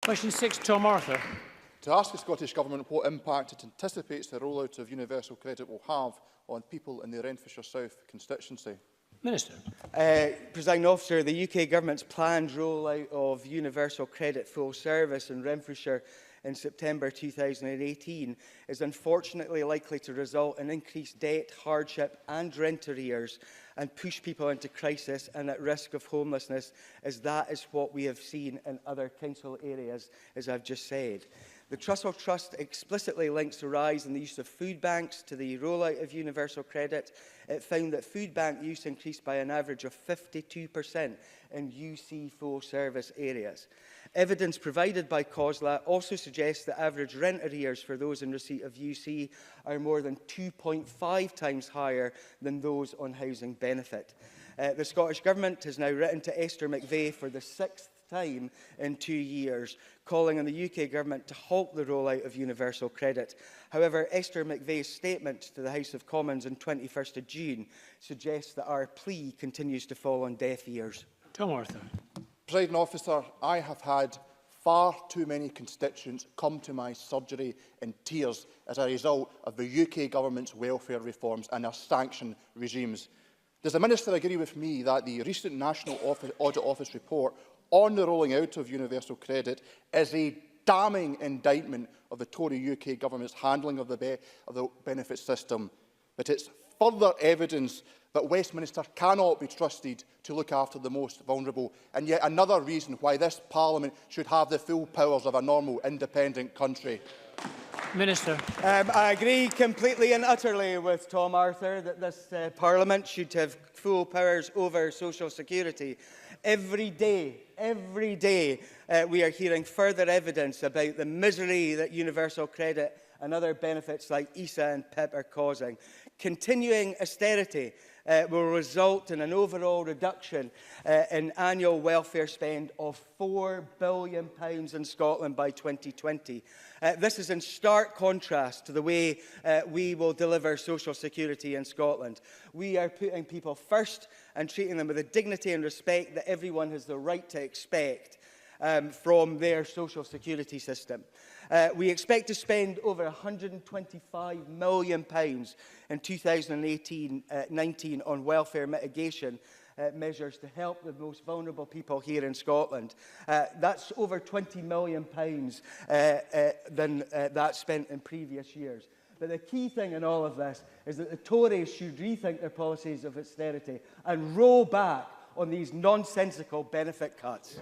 Question 6, Tom Arthur. To ask the Scottish Government what impact it anticipates the rollout of universal credit will have on people in the Renfrewshire South constituency. Minister. Presiding Officer, the UK Government's planned rollout of universal credit full service in Renfrewshire in September 2018 is unfortunately likely to result in increased debt, hardship and rent arrears and push people into crisis and at risk of homelessness, as that is what we have seen in other council areas, as I've just said. The Trussell Trust explicitly links the rise in the use of food banks to the rollout of universal credit. It found that food bank use increased by an average of 52% in UC full service areas. Evidence provided by COSLA also suggests that average rent arrears for those in receipt of UC are more than 2.5 times higher than those on housing benefit. The Scottish Government has now written to Esther McVey for the 6th time in 2 years, calling on the UK Government to halt the rollout of universal credit. However, Esther McVey's statement to the House of Commons on 21st of June suggests that our plea continues to fall on deaf ears. Tom Arthur. Presiding Officer, I have had far too many constituents come to my surgery in tears as a result of the UK Government's welfare reforms and their sanction regimes. Does the Minister agree with me that the recent National Audit Office report on the rolling out of universal credit is a damning indictment of the Tory UK Government's handling of the benefit system, but it's further evidence that Westminster cannot be trusted to look after the most vulnerable, and yet another reason why this Parliament should have the full powers of a normal, independent country. Minister. I agree completely and utterly with Tom Arthur that this Parliament should have full powers over social security. Every day, we are hearing further evidence about the misery that universal credit and other benefits like ISA and PIP are causing. Continuing austerity will result in an overall reduction in annual welfare spend of £4 billion in Scotland by 2020. This is in stark contrast to the way we will deliver social security in Scotland. We are putting people first and treating them with the dignity and respect that everyone has the right to expect from their social security system. We expect to spend over £125 million in 2018-19 on welfare mitigation measures to help the most vulnerable people here in Scotland. That's over £20 million than that spent in previous years. But the key thing in all of this is that the Tories should rethink their policies of austerity and roll back on these nonsensical benefit cuts.